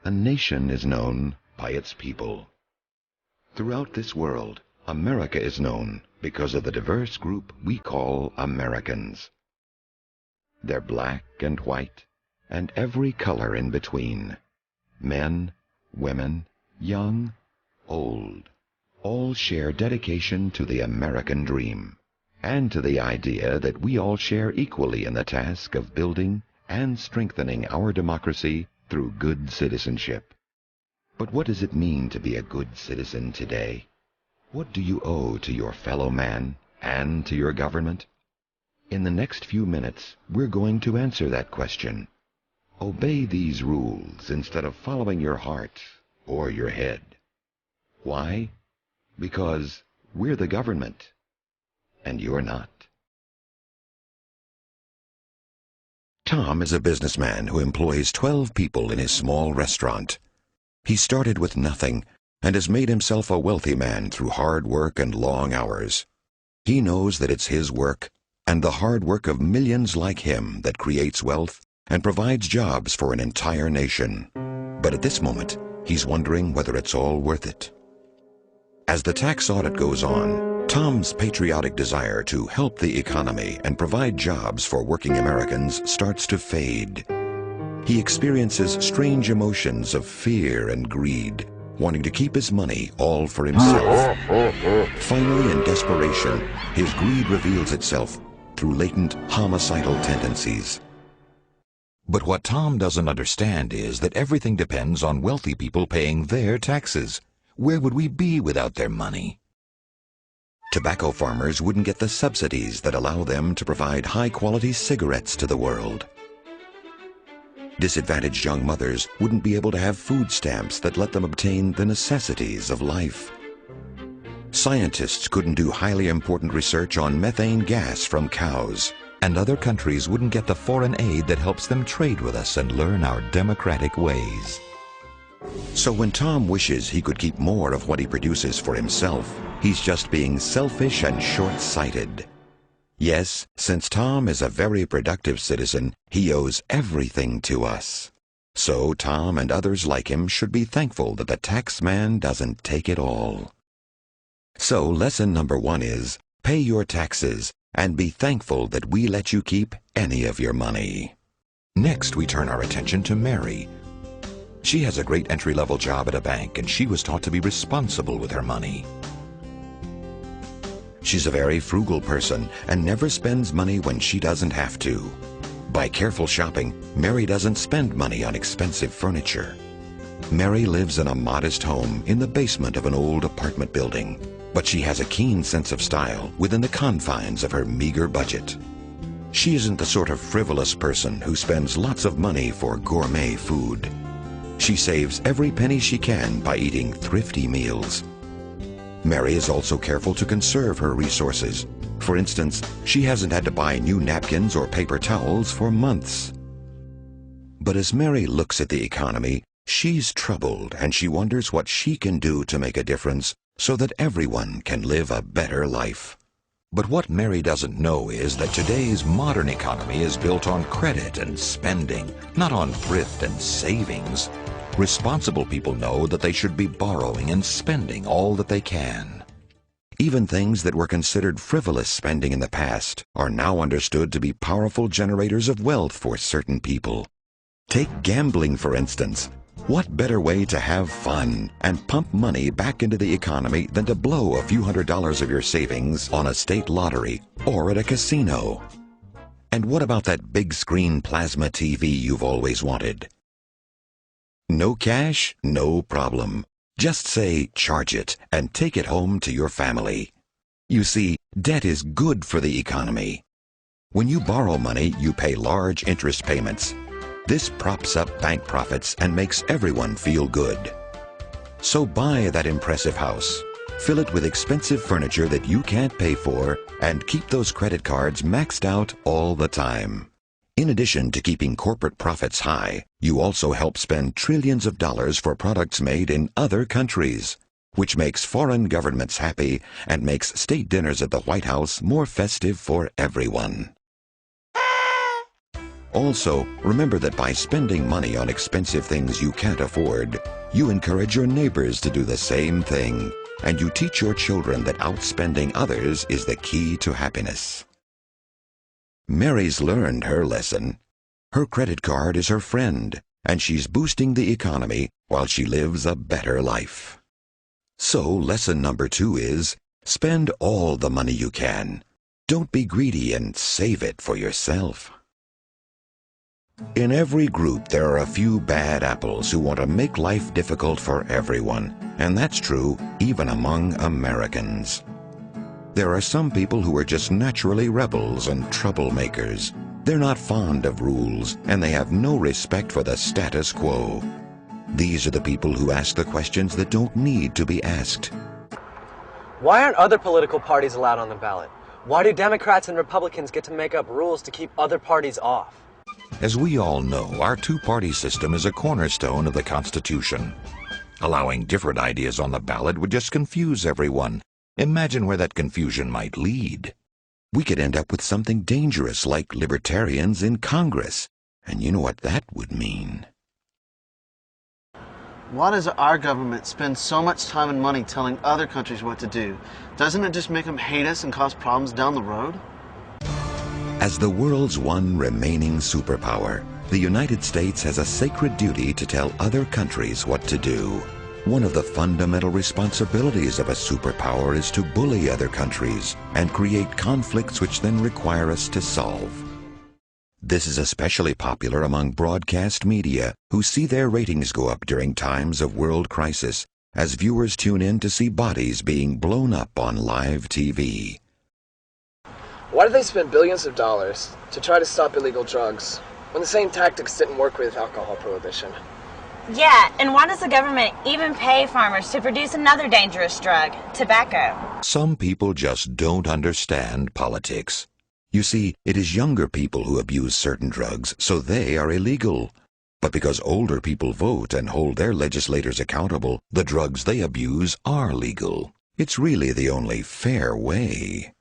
A nation is known by its people. Throughout this world, America is known because of the diverse group we call Americans. They're black and white, and every color in between. Men, women, young, old, all share dedication to the American dream, and to the idea that we all share equally in the task of building and strengthening our democracy through good citizenship. But what does it mean to be a good citizen today? What do you owe to your fellow man and to your government? In the next few minutes, we're going to answer that question. Obey these rules instead of following your heart or your head. Why? Because we're the government, and you're not. Tom is a businessman who employs 12 people in his small restaurant. He started with nothing and has made himself a wealthy man through hard work and long hours. He knows that it's his work and the hard work of millions like him that creates wealth and provides jobs for an entire nation. But at this moment, he's wondering whether it's all worth it. As the tax audit goes on, Tom's patriotic desire to help the economy and provide jobs for working Americans starts to fade. He experiences strange emotions of fear and greed, wanting to keep his money all for himself. Finally, in desperation, his greed reveals itself through latent homicidal tendencies. But what Tom doesn't understand is that everything depends on wealthy people paying their taxes. Where would we be without their money? Tobacco farmers wouldn't get the subsidies that allow them to provide high-quality cigarettes to the world. Disadvantaged young mothers wouldn't be able to have food stamps that let them obtain the necessities of life. Scientists couldn't do highly important research on methane gas from cows, and other countries wouldn't get the foreign aid that helps them trade with us and learn our democratic ways. So when Tom wishes he could keep more of what he produces for himself, he's just being selfish and short-sighted. Yes, since Tom is a very productive citizen, he owes everything to us. So Tom and others like him should be thankful that the tax man doesn't take it all. So lesson number 1 is, pay your taxes and be thankful that we let you keep any of your money. Next, we turn our attention to Mary. She has a great entry-level job at a bank, and she was taught to be responsible with her money. She's a very frugal person and never spends money when she doesn't have to. By careful shopping, Mary doesn't spend money on expensive furniture. Mary lives in a modest home in the basement of an old apartment building, but she has a keen sense of style within the confines of her meager budget. She isn't the sort of frivolous person who spends lots of money for gourmet food. She saves every penny she can by eating thrifty meals. Mary is also careful to conserve her resources. For instance, she hasn't had to buy new napkins or paper towels for months. But as Mary looks at the economy, she's troubled and she wonders what she can do to make a difference so that everyone can live a better life. But what Mary doesn't know is that today's modern economy is built on credit and spending, not on thrift and savings. Responsible people know that they should be borrowing and spending all that they can. Even things that were considered frivolous spending in the past are now understood to be powerful generators of wealth for certain people. Take gambling, for instance. What better way to have fun and pump money back into the economy than to blow a few $100s of your savings on a state lottery or at a casino? And what about that big screen plasma TV you've always wanted? No cash? No problem. Just say, charge it, and take it home to your family. You see, debt is good for the economy. When you borrow money, you pay large interest payments. This props up bank profits and makes everyone feel good. So buy that impressive house, fill it with expensive furniture that you can't pay for, and keep those credit cards maxed out all the time. In addition to keeping corporate profits high, you also help spend trillions of dollars for products made in other countries, which makes foreign governments happy and makes state dinners at the White House more festive for everyone. Also, remember that by spending money on expensive things you can't afford, you encourage your neighbors to do the same thing, and you teach your children that outspending others is the key to happiness. Mary's learned her lesson. Her credit card is her friend, and she's boosting the economy while she lives a better life. So, lesson number 2 is, spend all the money you can. Don't be greedy and save it for yourself. In every group, there are a few bad apples who want to make life difficult for everyone, and that's true even among Americans. There are some people who are just naturally rebels and troublemakers. They're not fond of rules, and they have no respect for the status quo. These are the people who ask the questions that don't need to be asked. Why aren't other political parties allowed on the ballot? Why do Democrats and Republicans get to make up rules to keep other parties off? As we all know, our two-party system is a cornerstone of the Constitution. Allowing different ideas on the ballot would just confuse everyone. Imagine where that confusion might lead. We could end up with something dangerous like libertarians in Congress, and you know what that would mean. Why does our government spend so much time and money telling other countries what to do? Doesn't it just make them hate us and cause problems down the road? As the world's one remaining superpower, the United States has a sacred duty to tell other countries what to do. One of the fundamental responsibilities of a superpower is to bully other countries and create conflicts which then require us to solve. This is especially popular among broadcast media, who see their ratings go up during times of world crisis, as viewers tune in to see bodies being blown up on live TV. Why do they spend billions of dollars to try to stop illegal drugs when the same tactics didn't work with alcohol prohibition? Yeah, and why does the government even pay farmers to produce another dangerous drug, tobacco? Some people just don't understand politics. You see, it is younger people who abuse certain drugs, so they are illegal. But because older people vote and hold their legislators accountable, the drugs they abuse are legal. It's really the only fair way.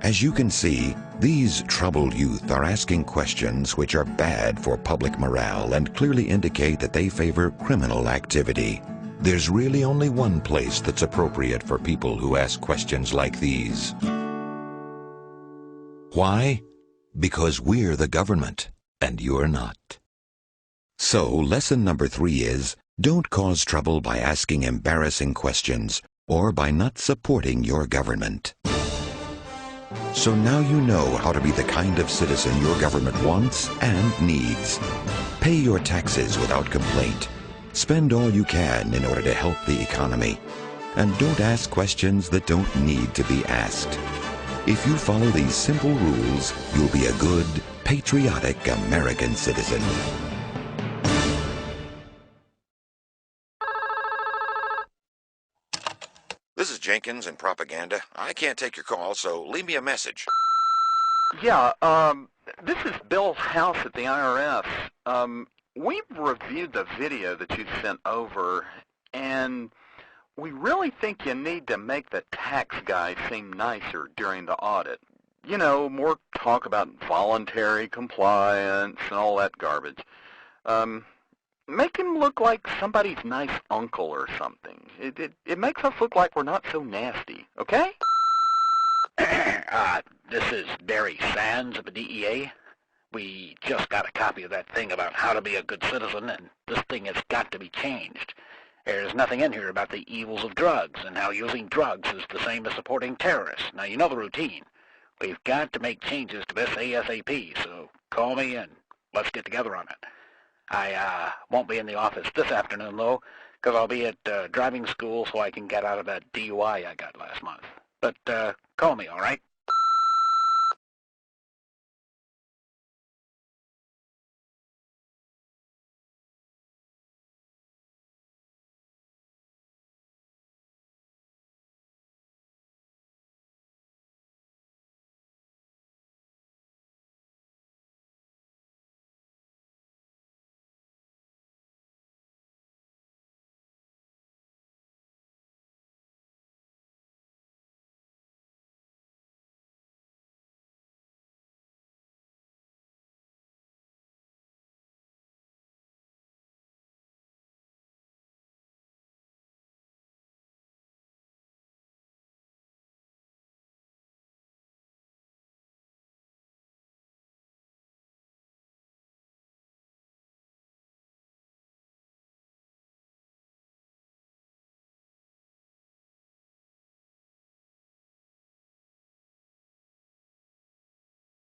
As you can see, these troubled youth are asking questions which are bad for public morale and clearly indicate that they favor criminal activity. There's really only one place that's appropriate for people who ask questions like these. Why? Because we're the government, and you're not. So, lesson number 3 is, don't cause trouble by asking embarrassing questions or by not supporting your government. So now you know how to be the kind of citizen your government wants and needs. Pay your taxes without complaint. Spend all you can in order to help the economy. And don't ask questions that don't need to be asked. If you follow these simple rules, you'll be a good, patriotic American citizen. This is Jenkins in Propaganda. I can't take your call, so leave me a message. Yeah, this is Bill House at the IRS. We've reviewed the video that you sent over, and we really think you need to make the tax guy seem nicer during the audit. You know, more talk about voluntary compliance and all that garbage. Make him look like somebody's nice uncle or something. It makes us look like we're not so nasty, okay? This is Barry Sands of the DEA. We just got a copy of that thing about how to be a good citizen, and this thing has got to be changed. There's nothing in here about the evils of drugs and how using drugs is the same as supporting terrorists. Now, you know the routine. We've got to make changes to this ASAP, so call me and let's get together on it. I won't be in the office this afternoon, though, because I'll be at driving school so I can get out of that DUI I got last month. But call me, all right?